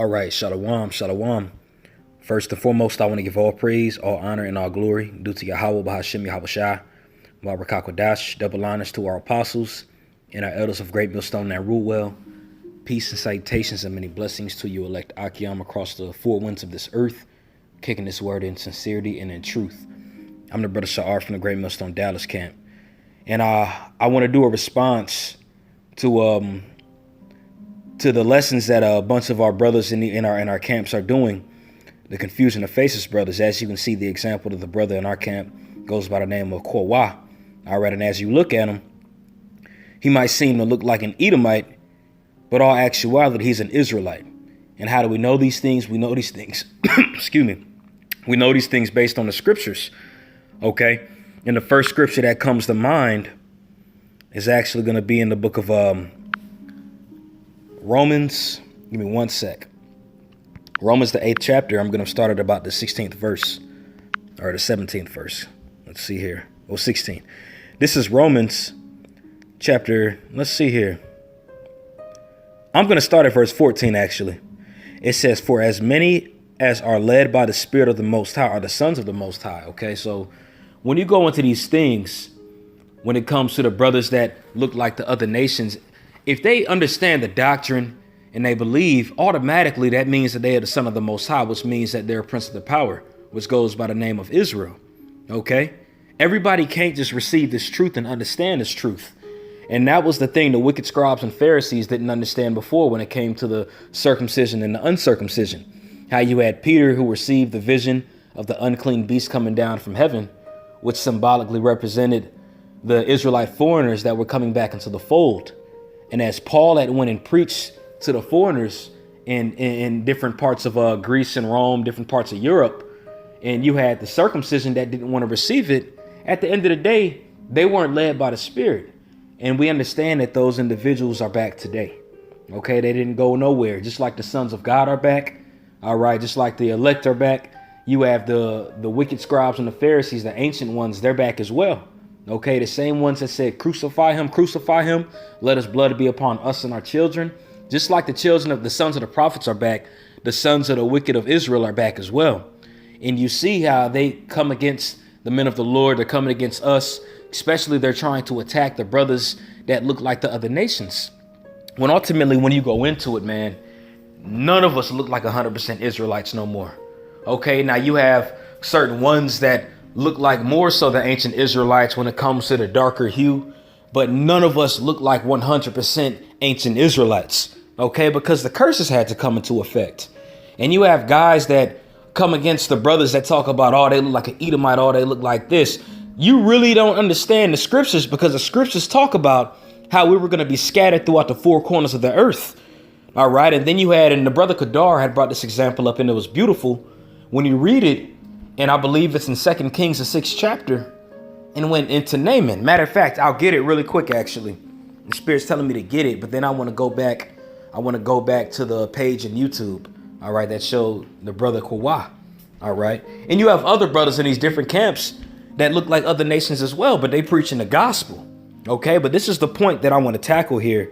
All right, shalom, shalom. First and foremost, I want to give all praise, all honor, and all glory due to Yahweh, Bahashim, Yahweh Shai, Barakakadash, double honors to our apostles and our elders of Great Millstone that rule well. Peace and salutations and many blessings to you, elect Akiam, across the four winds of this earth, kicking this word in sincerity and in truth. I'm the brother Sha'ar from the Great Millstone Dallas camp. And I want to do a response to the lessons that a bunch of our brothers in our camps are doing. The confusion of faces brothers. As you can see, the example of the brother in our camp goes by the name of Korwa. All right, and as you look at him, he might seem to look like an Edomite, but all actuality, he's an Israelite. And how do we know these things? We know these things. Excuse me. We know these things based on the scriptures. Okay. And the first scripture that comes to mind is actually going to be in the book of Romans. Give me one sec. Romans, the 8th chapter. I'm going to start at about the 16th verse or the 17th verse. Let's see here. Oh, 16. This is Romans chapter. Let's see here. I'm going to start at verse 14, actually. It says, for as many as are led by the Spirit of the Most High are the sons of the Most High. Okay, so when you go into these things, when it comes to the brothers that look like the other nations, if they understand the doctrine and they believe, automatically that means that they are the son of the Most High, which means that they're a prince of the power, which goes by the name of Israel. Okay, everybody can't just receive this truth and understand this truth. And that was the thing the wicked scribes and Pharisees didn't understand before when it came to the circumcision and the uncircumcision. How you had Peter, who received the vision of the unclean beast coming down from heaven, which symbolically represented the Israelite foreigners that were coming back into the fold. And as Paul had went and preached to the foreigners in different parts of Greece and Rome, different parts of Europe, and you had the circumcision that didn't want to receive it, at the end of the day, they weren't led by the Spirit. And we understand that those individuals are back today. Okay, they didn't go nowhere. Just like the sons of God are back. All right, just like the elect are back. You have the wicked scribes and the Pharisees, the ancient ones, they're back as well. Okay, the same ones that said, crucify him, let his blood be upon us and our children. Just like the children of the sons of the prophets are back, the sons of the wicked of Israel are back as well. And you see how they come against the men of the Lord. They're coming against us. Especially they're trying to attack the brothers that look like the other nations. When ultimately, when you go into it, man, none of us look like 100% Israelites no more. Okay, now you have certain ones that look like more so the ancient Israelites when it comes to the darker hue, but none of us look like 100% ancient Israelites. Okay, because the curses had to come into effect. And you have guys that come against the brothers that talk about, oh, they look like an Edomite, oh, they look like this. You really don't understand the scriptures, because the scriptures talk about how we were going to be scattered throughout the four corners of the earth. All right. And then you had, and the brother Kadar had brought this example up, and it was beautiful when you read it. And I believe it's in 2 Kings, the 6th chapter, and went into Naaman. Matter of fact, I'll get it really quick, actually. The Spirit's telling me to get it. But then I want to go back. I want to go back to the page in YouTube. All right. That showed the brother Kawa. All right. And you have other brothers in these different camps that look like other nations as well, but they preaching the gospel. Okay, but this is the point that I want to tackle here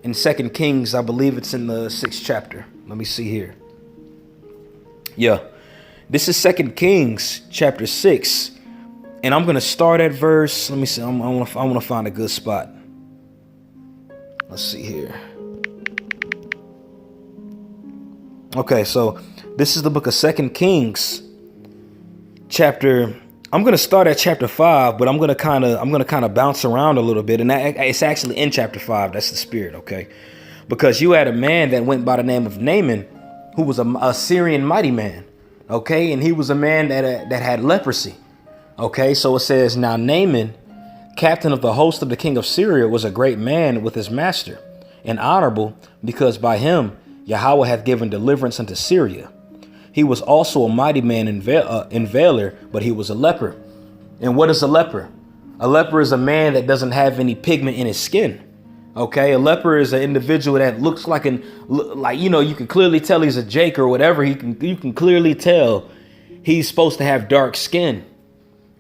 in 2 Kings. I believe it's in the 6th chapter. Let me see here. Yeah, this is 2 Kings chapter 6, and I'm going to start at verse. Let me see. I want to find a good spot. Let's see here. Okay, so this is the book of 2 Kings chapter. I'm going to start at chapter 5, but I'm going to kind of bounce around a little bit. And it's actually in chapter 5. That's the Spirit. OK, because you had a man that went by the name of Naaman, who was a Syrian mighty man. OK, and he was a man that had leprosy. OK, so it says, now Naaman, captain of the host of the king of Syria, was a great man with his master, and honorable, because by him Yahweh hath given deliverance unto Syria. He was also a mighty man in valor, but he was a leper. And what is a leper? A leper is a man that doesn't have any pigment in his skin. Okay, a leper is an individual that looks like you can clearly tell he's a Jake or whatever. You can clearly tell he's supposed to have dark skin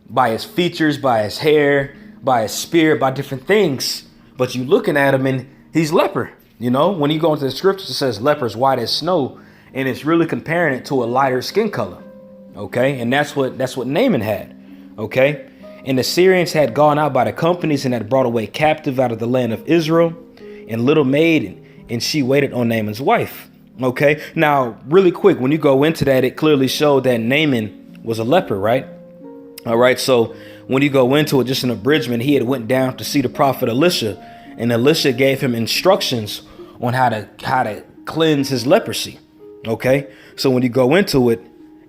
by his features, by his hair, by his spirit, by different things. But you looking at him and he's leper. You know, when you go into the scriptures, it says lepers white as snow. and it's really comparing it to a lighter skin color. Okay, and that's what Naaman had. Okay, and the Syrians had gone out by the companies and had brought away captive out of the land of Israel, and little maid, and she waited on Naaman's wife. Okay, now really quick, when you go into that, it clearly showed that Naaman was a leper, right? All right, so when you go into it, just an abridgment, he had went down to see the prophet Elisha, and Elisha gave him instructions on how to cleanse his leprosy. Okay, so when you go into it,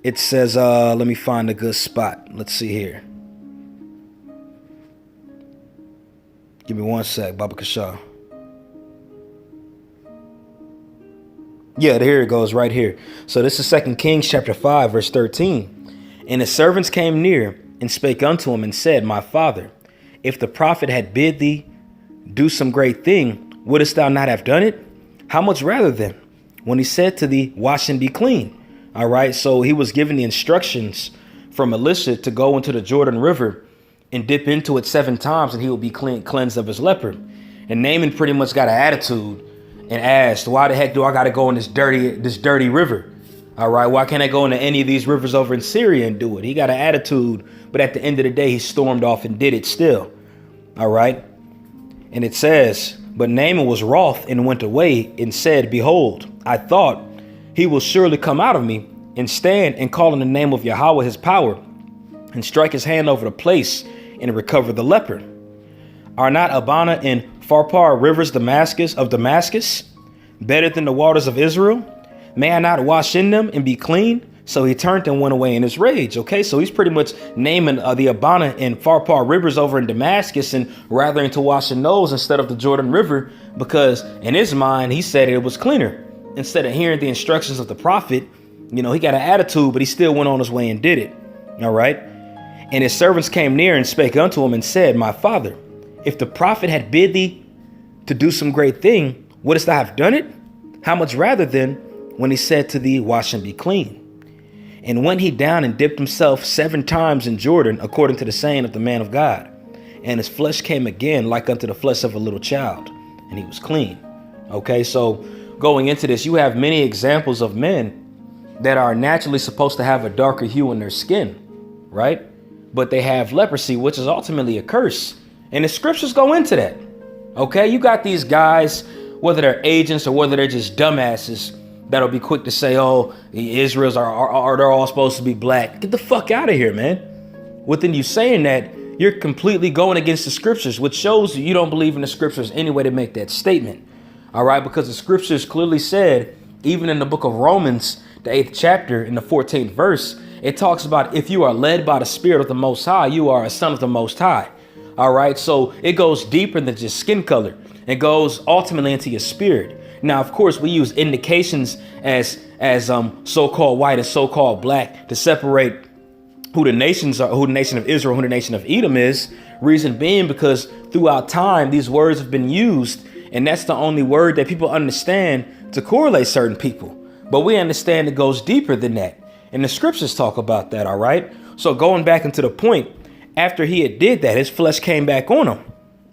it says, let me find a good spot. Let's see here. Give me one sec, Baba Kashaw. Yeah, here it goes right here. So this is 2 Kings chapter 5, verse 13. And his servants came near and spake unto him and said, My father, if the prophet had bid thee do some great thing, wouldest thou not have done it? How much rather then, when he said to thee, Wash and be clean? All right, so he was given the instructions from Elisha to go into the Jordan River and dip into it 7 times, and he will be cleansed of his leper. And Naaman pretty much got an attitude and asked, why the heck do I got to go in this dirty river? All right, why can't I go into any of these rivers over in Syria and do it? He got an attitude, but at the end of the day, he stormed off and did it still. All right, and it says, but Naaman was wroth and went away and said, Behold, I thought, he will surely come out of me and stand and call in the name of Yahweh his power and strike his hand over the place and recover the leper. Are not Abana and Pharpar rivers of Damascus better than the waters of Israel? May I not wash in them and be clean? So he turned and went away in his rage. Okay, so he's pretty much naming the Abana and Pharpar rivers over in Damascus and rathering to wash in those instead of the Jordan River, because in his mind, he said it was cleaner. Instead of hearing the instructions of the prophet, he got an attitude, but he still went on his way and did it. All right. And his servants came near and spake unto him and said, My father, if the prophet had bid thee to do some great thing, wouldst thou have done it? How much rather then, when he said to thee, Wash and be clean? And went he down and dipped himself 7 times in Jordan, according to the saying of the man of God. And his flesh came again like unto the flesh of a little child, and he was clean. Okay, so going into this, you have many examples of men that are naturally supposed to have a darker hue in their skin, right? But they have leprosy, which is ultimately a curse. And the scriptures go into that. Okay, you got these guys, whether they're agents or whether they're just dumbasses, that'll be quick to say, oh, the Israels are they're all supposed to be black. Get the fuck out of here, man. Within you saying that, you're completely going against the scriptures, which shows you don't believe in the scriptures anyway to make that statement. All right, because the scriptures clearly said, even in the book of Romans, the 8th chapter, in the 14th verse, it talks about if you are led by the Spirit of the Most High, you are a son of the Most High. All right, so it goes deeper than just skin color. It goes ultimately into your spirit. Now, of course, we use indications as so-called white and so-called black to separate who the nations are, who the nation of Israel, who the nation of Edom is. Reason being because throughout time, these words have been used, and that's the only word that people understand to correlate certain people. But we understand it goes deeper than that. And the scriptures talk about that, all right? So going back into the point, after he had did that, his flesh came back on him.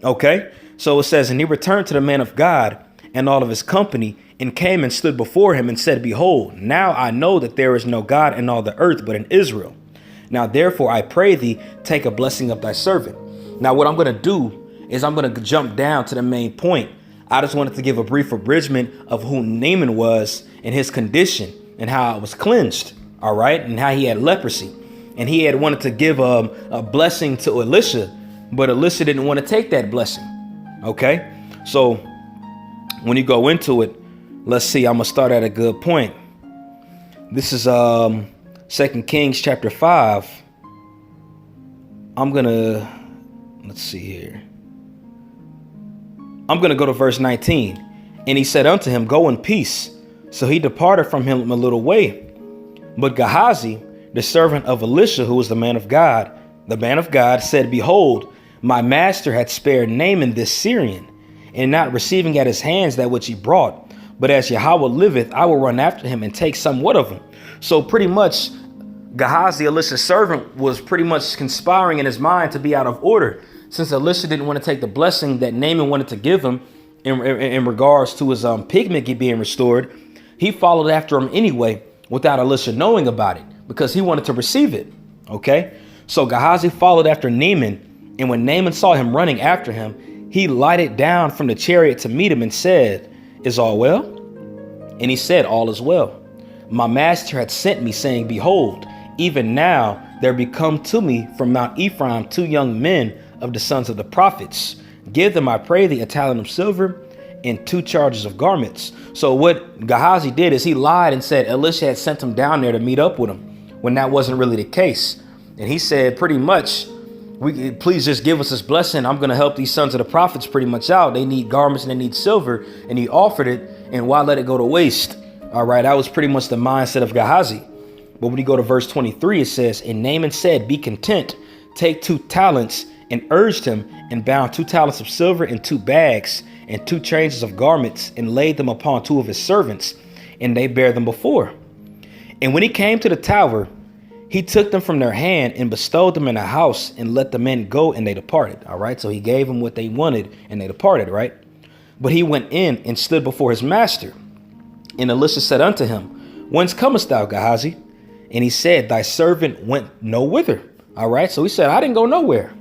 Okay? So it says, and he returned to the man of God and all of his company and came and stood before him and said, Behold, now I know that there is no God in all the earth but in Israel. Now, therefore, I pray thee, take a blessing of thy servant. Now, what I'm going to do is I'm going to jump down to the main point. I just wanted to give a brief abridgment of who Naaman was and his condition and how it was cleansed. All right. And how he had leprosy. And he had wanted to give a blessing to Elisha, but Elisha didn't want to take that blessing. OK, so when you go into it, let's see, I'm going to start at a good point. This is 2 Kings chapter 5. I'm going to let's see here. I'm going to go to verse 19. And he said unto him, Go in peace. So he departed from him a little way. But Gehazi, the servant of Elisha, who was the man of God said, Behold, my master had spared Naaman this Syrian, and not receiving at his hands that which he brought. But as Yahweh liveth, I will run after him and take somewhat of him. So pretty much Gehazi, Elisha's servant, was pretty much conspiring in his mind to be out of order, since Elisha didn't want to take the blessing that Naaman wanted to give him in regards to his pigment being restored. He followed after him anyway without Elisha knowing about it because he wanted to receive it. Okay, so Gehazi followed after Naaman, and when Naaman saw him running after him, he lighted down from the chariot to meet him and said, "Is all well?" And he said, "All is well. My master had sent me, saying, Behold, even now there be come to me from Mount Ephraim 2 young men of the sons of the prophets. Give them, I pray thee, a talent of silver and 2 charges of garments." So what Gehazi did is he lied and said Elisha had sent him down there to meet up with him, when that wasn't really the case. And he said pretty much, please just give us this blessing. I'm going to help these sons of the prophets pretty much out. They need garments and they need silver. And he offered it. And why let it go to waste? All right, that was pretty much the mindset of Gehazi. But when you go to verse 23, it says, "And Naaman said, Be content, take 2 talents, and urged him, and bound 2 talents of silver in 2 bags, and 2 changes of garments, and laid them upon 2 of his servants, and they bare them before. And when he came to the tower, he took them from their hand and bestowed them in a house, and let the men go, and they departed." All right, so he gave them what they wanted, and they departed, right? But he went in and stood before his master. And Elisha said unto him, "Whence comest thou, Gehazi?" And he said, "Thy servant went no whither." All right, so he said, "I didn't go nowhere."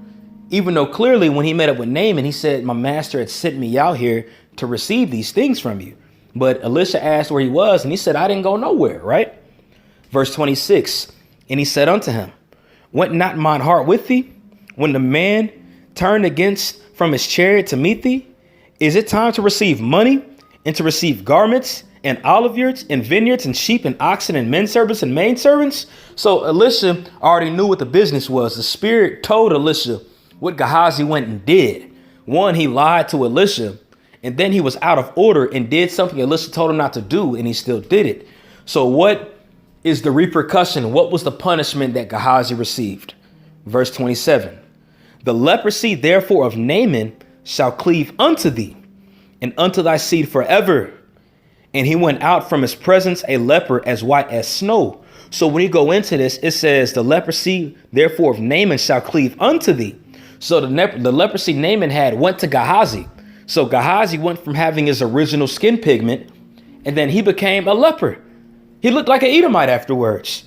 Even though clearly when he met up with Naaman, he said, "My master had sent me out here to receive these things from you." But Elisha asked where he was, and he said, "I didn't go nowhere," right? Verse 26, "And he said unto him, Went not mine heart with thee when the man turned against from his chariot to meet thee? Is it time to receive money and to receive garments and oliveyards and vineyards and sheep and oxen and men servants and maid servants?" So Elisha already knew what the business was. The spirit told Elisha what Gehazi went and did. One, he lied to Elisha, and then he was out of order and did something Elisha told him not to do, and he still did it. So what is the repercussion? What was the punishment that Gehazi received? Verse 27, "The leprosy therefore of Naaman shall cleave unto thee, and unto thy seed forever. And he went out from his presence a leper as white as snow." So when you go into this, it says, "The leprosy therefore of Naaman shall cleave unto thee." So the leprosy Naaman had went to Gehazi. So Gehazi went from having his original skin pigment, and then he became a leper. He looked like an Edomite afterwards.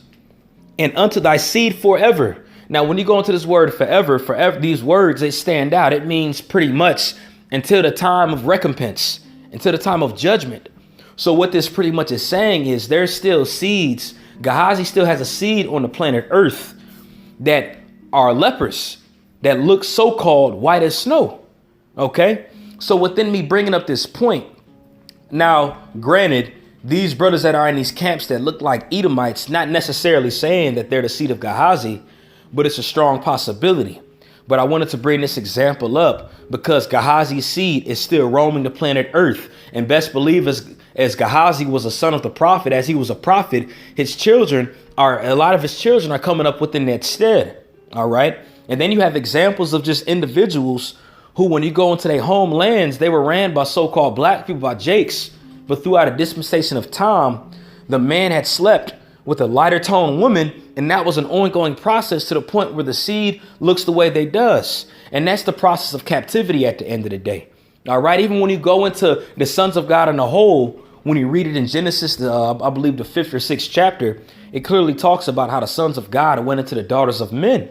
"And unto thy seed forever." Now, when you go into this word forever, these words, they stand out. It means pretty much until the time of recompense, until the time of judgment. So what this pretty much is saying is there's still seeds. Gehazi still has a seed on the planet Earth that are lepers, that look so-called white as snow. Okay, so within me bringing up this point, now, granted, these brothers that are in these camps that look like Edomites, not necessarily saying that they're the seed of Gehazi, but it's a strong possibility. But I wanted to bring this example up because Gehazi's seed is still roaming the planet Earth. And best believe as Gehazi was a son of the prophet, as he was a prophet, a lot of his children are coming up within that stead. All right. And then you have examples of just individuals who, when you go into their homelands, they were ran by so-called black people, by Jakes. But throughout a dispensation of time, the man had slept with a lighter toned woman. And that was an ongoing process to the point where the seed looks the way they does. And that's the process of captivity at the end of the day. All right. Even when you go into the sons of God in the whole, when you read it in Genesis, I believe the 5th or 6th chapter, it clearly talks about how the sons of God went into the daughters of men.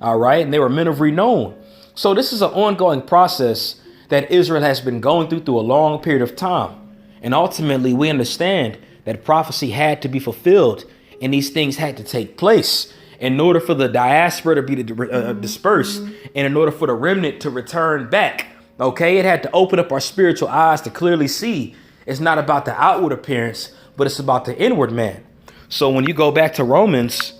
All right. And they were men of renown. So this is an ongoing process that Israel has been going through a long period of time. And ultimately, we understand that prophecy had to be fulfilled and these things had to take place in order for the diaspora to be dispersed and in order for the remnant to return back. OK, it had to open up our spiritual eyes to clearly see it's not about the outward appearance, but it's about the inward man. So when you go back to Romans,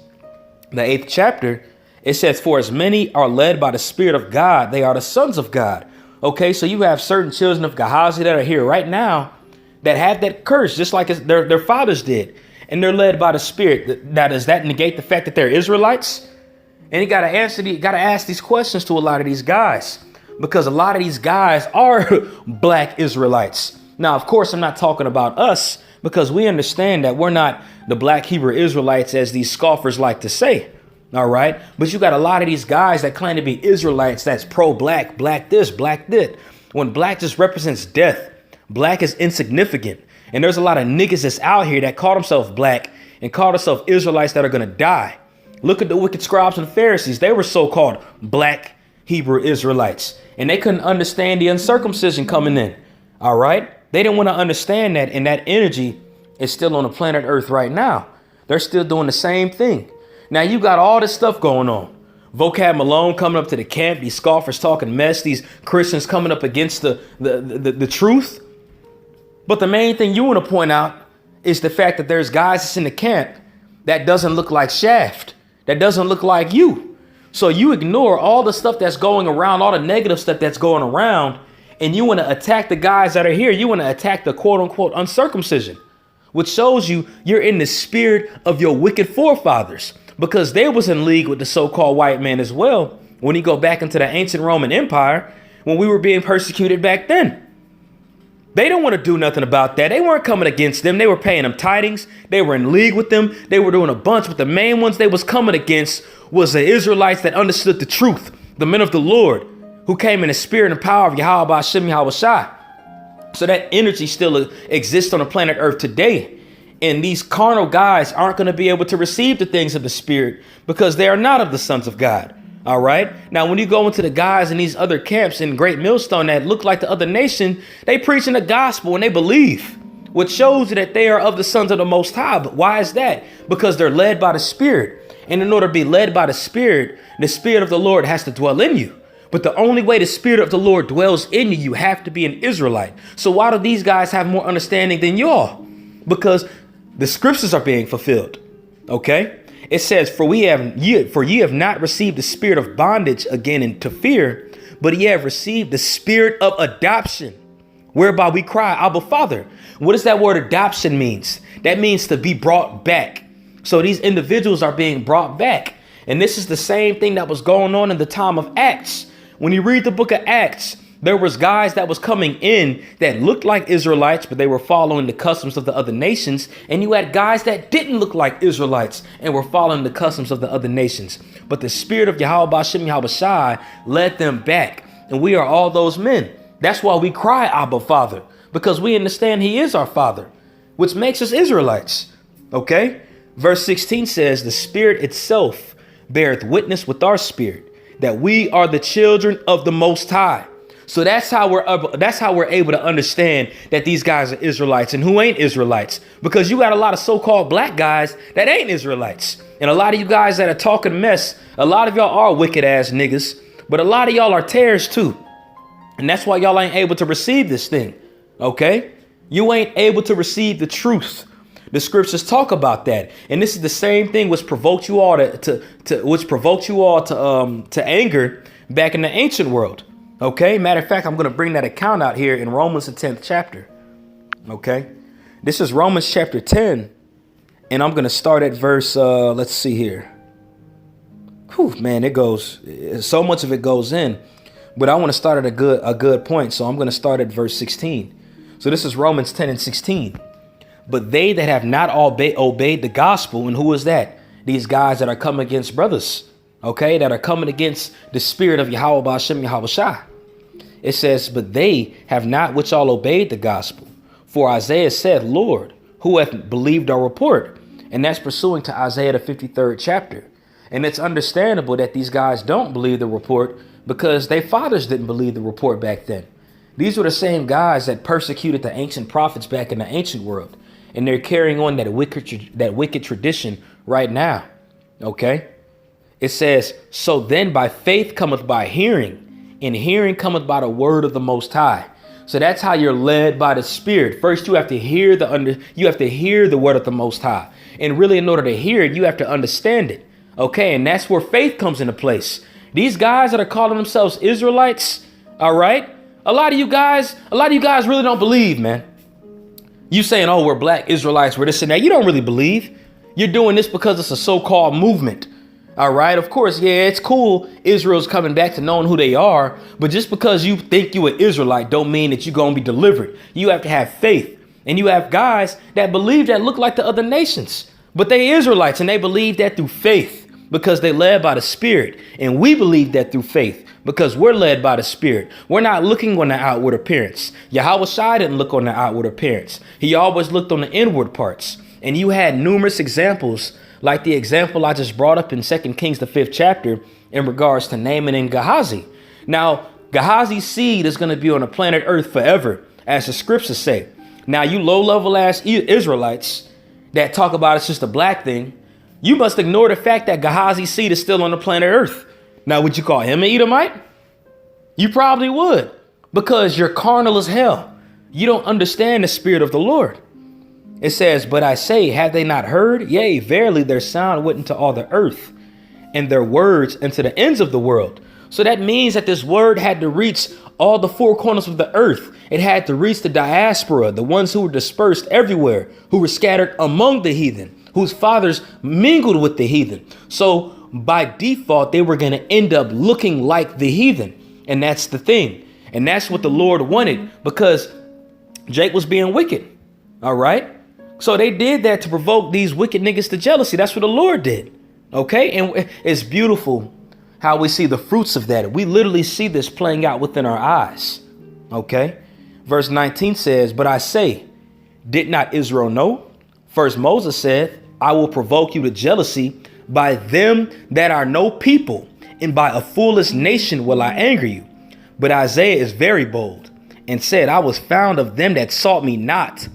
the 8th chapter, it says, "For as many are led by the Spirit of God, they are the sons of God." OK, so you have certain children of Gehazi that are here right now that have that curse, just like their fathers did. And they're led by the Spirit. Now, does that negate the fact that they're Israelites? And you got to ask these questions to a lot of these guys, because a lot of these guys are black Israelites. Now, of course, I'm not talking about us, because we understand that we're not the black Hebrew Israelites, as these scoffers like to say. All right. But you got a lot of these guys that claim to be Israelites that's pro-black, black this, black that. When black just represents death, black is insignificant. And there's a lot of niggas that's out here that call themselves black and call themselves Israelites that are going to die. Look at the wicked scribes and Pharisees. They were so-called black Hebrew Israelites, and they couldn't understand the uncircumcision coming in. All right. They didn't want to understand that. And that energy is still on the planet Earth right now. They're still doing the same thing. Now you got all this stuff going on. Vocab Malone coming up to the camp, these scoffers talking mess, these Christians coming up against the truth. But the main thing you want to point out is the fact that there's guys that's in the camp that doesn't look like Shaft, that doesn't look like you. So you ignore all the stuff that's going around, all the negative stuff that's going around, and you want to attack the guys that are here. You want to attack the quote unquote uncircumcision, which shows you're in the spirit of your wicked forefathers, because they was in league with the so-called white man as well. When you go back into the ancient Roman Empire, when we were being persecuted back then, they don't want to do nothing about that. They weren't coming against them. They were paying them tidings. They were in league with them. They were doing a bunch, but the main ones they was coming against was the Israelites that understood the truth, the men of the Lord who came in the spirit and power of Yahweh Ba'Shem Yahweh Shai. So that energy still exists on the planet Earth today. And these carnal guys aren't going to be able to receive the things of the spirit because they are not of the sons of God. All right. Now, when you go into the guys in these other camps in Great Millstone that look like the other nation, they preaching the gospel and they believe, which shows you that they are of the sons of the Most High. But why is that? Because they're led by the Spirit. And in order to be led by the Spirit of the Lord has to dwell in you. But the only way the Spirit of the Lord dwells in you, you have to be an Israelite. So why do these guys have more understanding than y'all? Because the scriptures are being fulfilled. OK, it says, for ye have not received the spirit of bondage again into fear, but ye have received the spirit of adoption, whereby we cry, Abba, Father. What does that word adoption means? That means to be brought back. So these individuals are being brought back. And this is the same thing that was going on in the time of Acts. When you read the book of Acts, there was guys that was coming in that looked like Israelites, but they were following the customs of the other nations. And you had guys that didn't look like Israelites and were following the customs of the other nations. But the spirit of Yahweh Ba'Shem Yahweh Shai led them back. And we are all those men. That's why we cry, Abba, Father, because we understand he is our Father, which makes us Israelites. OK, verse 16 says, the Spirit itself beareth witness with our spirit that we are the children of the Most High. So that's how we're able to understand that these guys are Israelites and who ain't Israelites, because you got a lot of so-called black guys that ain't Israelites. And a lot of you guys that are talking mess, a lot of y'all are wicked ass niggas, but a lot of y'all are tares too. And that's why y'all ain't able to receive this thing. OK, you ain't able to receive the truth. The scriptures talk about that. And this is the same thing which provoked you all to anger back in the ancient world. OK, matter of fact, I'm going to bring that account out here in Romans, the 10th chapter. OK, this is Romans chapter 10. And I'm going to start at verse. Let's see here. Whew, man, it goes. So much of it goes in. But I want to start at a good point. So I'm going to start at verse 16. So this is Romans 10 and 16. But they that have not obeyed the gospel. And who is that? These guys that are coming against brothers. OK, that are coming against the spirit of Yahweh Ba'Shem Yahweh Shai. It says, but they have not which all obeyed the gospel. For Isaiah said, Lord, who hath believed our report? And that's pursuing to Isaiah, the 53rd chapter. And it's understandable that these guys don't believe the report because their fathers didn't believe the report back then. These were the same guys that persecuted the ancient prophets back in the ancient world. And they're carrying on that wicked tradition right now. OK, it says, so then by faith cometh by hearing, and hearing cometh by the word of the Most High. So that's how you're led by the Spirit. First, you have to hear the word of the Most High. And really, in order to hear it, you have to understand it. OK, and that's where faith comes into place. These guys that are calling themselves Israelites. All right. A lot of you guys really don't believe, man. You saying, oh, we're black Israelites, we're this and that. You don't really believe. You're doing this because it's a so-called movement. All right. Of course, yeah, it's cool. Israel's coming back to knowing who they are. But just because you think you an Israelite don't mean that you're going to be delivered. You have to have faith. And you have guys that believe that look like the other nations. But they Israelites and they believe that through faith. because they led by the Spirit. And we believe that through faith because we're led by the Spirit. We're not looking on the outward appearance. Yahweh Shai didn't look on the outward appearance. He always looked on the inward parts. And you had numerous examples, like the example I just brought up in 2 Kings, the 5th chapter, in regards to Naaman and Gehazi. Now, Gehazi's seed is going to be on the planet Earth forever, as the scriptures say. Now, you low-level ass Israelites that talk about it's just a black thing, you must ignore the fact that Gehazi's seed is still on the planet Earth. Now, would you call him an Edomite? You probably would, because you're carnal as hell. You don't understand the spirit of the Lord. It says, but I say, have they not heard? Yea, verily, their sound went into all the earth, and their words into the ends of the world. So that means that this word had to reach all the four corners of the earth. It had to reach the diaspora, the ones who were dispersed everywhere, who were scattered among the heathen, whose fathers mingled with the heathen. So by default, they were going to end up looking like the heathen. And that's the thing. And that's what the Lord wanted, because Jake was being wicked. All right. So they did that to provoke these wicked niggas to jealousy. That's what the Lord did. OK, and it's beautiful how we see the fruits of that. We literally see this playing out within our eyes. OK, verse 19 says, but I say, did not Israel know? First, Moses said, I will provoke you to jealousy by them that are no people, and by a foolish nation will I anger you. But Isaiah is very bold and said, I was found of them that sought me not.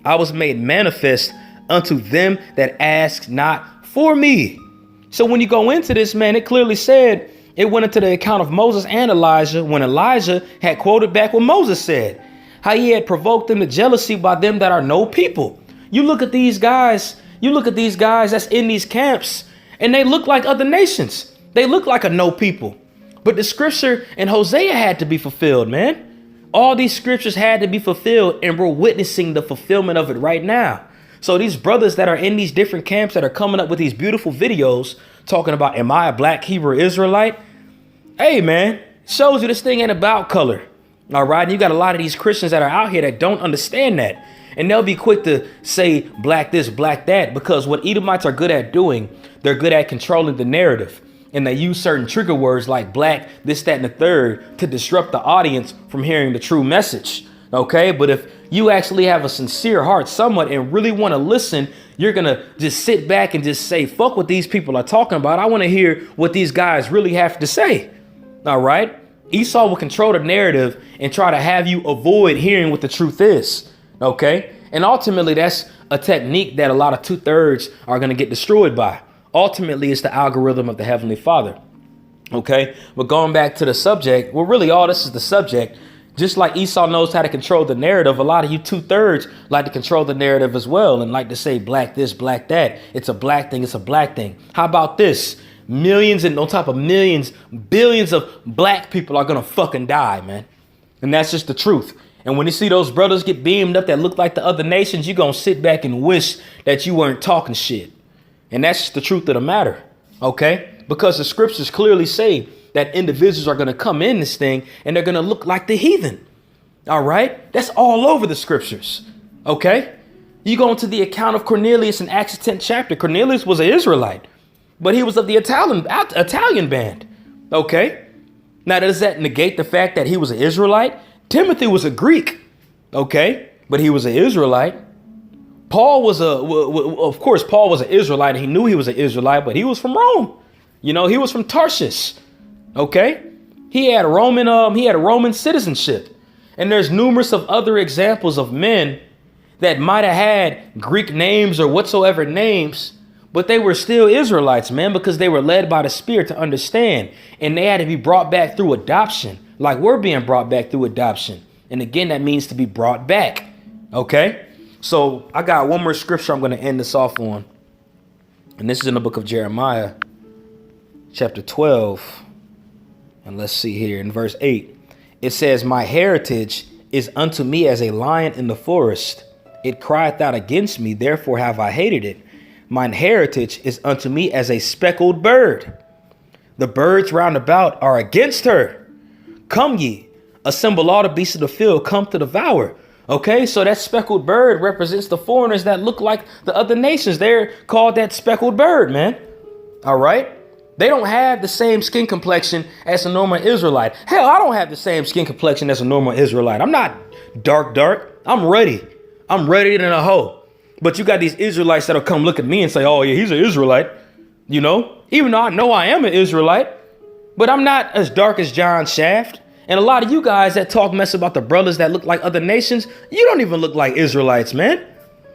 I was made manifest unto them that asked not for me. So when you go into this, man, it clearly said it went into the account of Moses and Elijah when Elijah had quoted back what Moses said, how he had provoked them to jealousy by them that are no people. You look at these guys that's in these camps, and they look like other nations. They look like a no people. But the scripture in Hosea had to be fulfilled, man. All these scriptures had to be fulfilled, and we're witnessing the fulfillment of it right now. So these brothers that are in these different camps that are coming up with these beautiful videos talking about, am I a black Hebrew Israelite? Hey, man, shows you this thing ain't about color. All right. And you got a lot of these Christians that are out here that don't understand that. And they'll be quick to say black this, black that, because what Edomites are good at doing, they're good at controlling the narrative. And they use certain trigger words like black, this, that, and the third to disrupt the audience from hearing the true message. OK, but if you actually have a sincere heart somewhat and really want to listen, you're going to just sit back and just say, fuck what these people are talking about. I want to hear what these guys really have to say. All right. Esau will control the narrative and try to have you avoid hearing what the truth is. OK, and ultimately, that's a technique that a lot of 2/3 are going to get destroyed by. Ultimately, it's the algorithm of the Heavenly Father. OK, but going back to the subject, well, really, all this is the subject. Just like Esau knows how to control the narrative, a lot of you 2/3 like to control the narrative as well and like to say black this, black that. It's a black thing. It's a black thing. How about this? Millions and on top of millions, billions of black people are going to fucking die, man. And that's just the truth. And when you see those brothers get beamed up that look like the other nations, you're going to sit back and wish that you weren't talking shit. And that's just the truth of the matter. OK, because the scriptures clearly say that individuals are going to come in this thing and they're going to look like the heathen. All right. That's all over the scriptures. OK, you go into the account of Cornelius in Acts 10th chapter. Cornelius was an Israelite, but he was of the Italian band. OK, now, does that negate the fact that he was an Israelite? Timothy was a Greek. OK, but he was an Israelite. Paul was of course, Paul was an Israelite. And he knew he was an Israelite, but he was from Rome. You know, he was from Tarshish. OK, he had a Roman citizenship. And there's numerous of other examples of men that might have had Greek names or whatsoever names, but they were still Israelites, man, because they were led by the Spirit to understand. And they had to be brought back through adoption, like we're being brought back through adoption. And again, that means to be brought back. OK, so I got one more scripture I'm going to end this off on. And this is in the book of Jeremiah, chapter 12. And let's see here in verse 8. It says, my heritage is unto me as a lion in the forest. It crieth out against me, therefore have I hated it. Mine heritage is unto me as a speckled bird. The birds round about are against her. Come ye, assemble all the beasts of the field, come to devour. OK, so that speckled bird represents the foreigners that look like the other nations. They're called that speckled bird, man. All right. They don't have the same skin complexion as a normal Israelite. Hell, I don't have the same skin complexion as a normal Israelite. I'm not dark. I'm ready. I'm ready than a hoe. But you got these Israelites that'll come look at me and say, oh, yeah, he's an Israelite. You know, even though I know I am an Israelite, but I'm not as dark as John Shaft. And a lot of you guys that talk mess about the brothers that look like other nations, you don't even look like Israelites, man.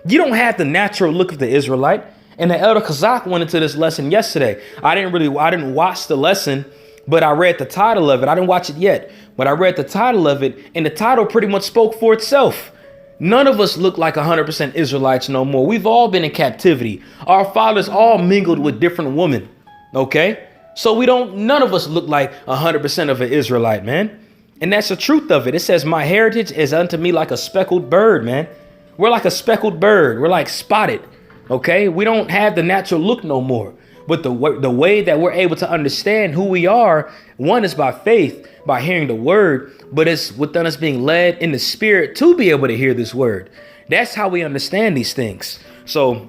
You don't have the natural look of the Israelite. And the Elder Kazak went into this lesson yesterday. I didn't watch the lesson, but I read the title of it. I didn't watch it yet, but I read the title of it, and the title pretty much spoke for itself. None of us look like 100% Israelites no more. We've all been in captivity. Our fathers all mingled with different women. Okay? So none of us look like 100% of an Israelite, man. And that's the truth of it. It says, my heritage is unto me like a speckled bird, man. We're like a speckled bird. We're like spotted. Okay? We don't have the natural look no more. But the way that we're able to understand who we are, one is by faith, by hearing the word, but it's within us being led in the spirit to be able to hear this word. That's how we understand these things. So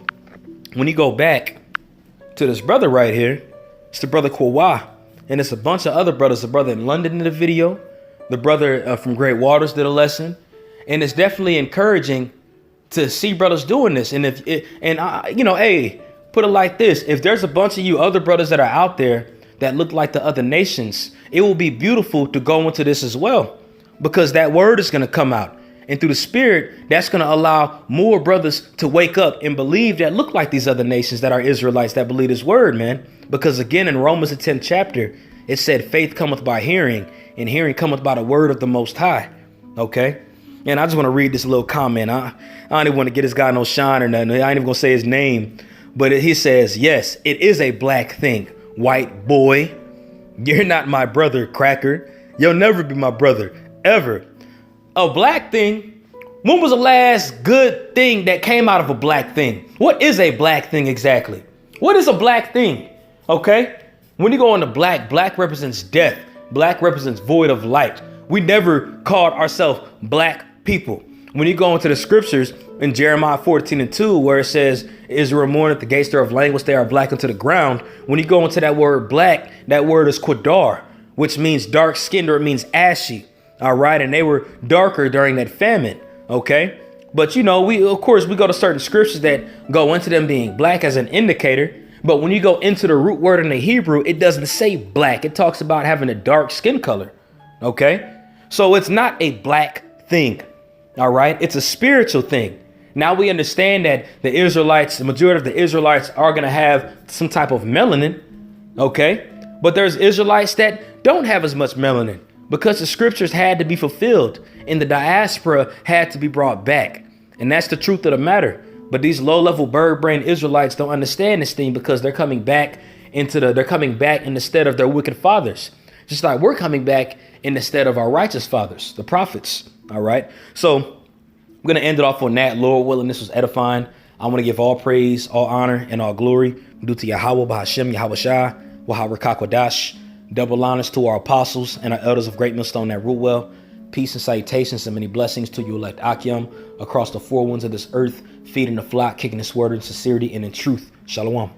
when you go back to this brother right here, it's the brother Kwawa, and it's a bunch of other brothers. The brother in London did a video. The brother from Great Waters did a lesson. And it's definitely encouraging to see brothers doing this. And hey, put it like this. If there's a bunch of you other brothers that are out there that look like the other nations, it will be beautiful to go into this as well, because that word is going to come out. And through the spirit, that's going to allow more brothers to wake up and believe that look like these other nations that are Israelites that believe this word, man. Because again, in Romans, the 10th chapter, it said faith cometh by hearing, and hearing cometh by the word of the Most High. Okay. And I just want to read this little comment. I don't even want to get this guy no shine or nothing. I ain't even going to say his name. But he says, yes, it is a black thing. White boy, you're not my brother, cracker. You'll never be my brother, ever. A black thing? When was the last good thing that came out of a black thing? What is a black thing exactly? What is a black thing? Okay? When you go into black, black represents death. Black represents void of light. We never called ourselves black people. When you go into the scriptures in Jeremiah 14:2, where it says, Israel mourn at the gates thereof language, they are black unto the ground. When you go into that word black, that word is quadar, which means dark skinned, or it means ashy. All right. And they were darker during that famine. OK. But, you know, we go to certain scriptures that go into them being black as an indicator. But when you go into the root word in the Hebrew, it doesn't say black. It talks about having a dark skin color. OK. So it's not a black thing. All right. It's a spiritual thing. Now we understand that the majority of the Israelites are going to have some type of melanin. OK. But there's Israelites that don't have as much melanin, because the scriptures had to be fulfilled and the diaspora had to be brought back. And that's the truth of the matter. But these low level bird brain Israelites don't understand this thing, because they're coming back in the stead of their wicked fathers, just like we're coming back in the stead of our righteous fathers, the prophets. All right. So I'm going to end it off on that. Lord willing, this was edifying. I want to give all praise, all honor, and all glory due to Yahweh, Bahashem, Yahweh Shai, Wahawah Kakwadash. Double honors to our apostles and our elders of Great Millstone that rule well. Peace and salutations and many blessings to you elect Akyam across the four winds of this earth, feeding the flock, kicking this word in sincerity and in truth. Shalom.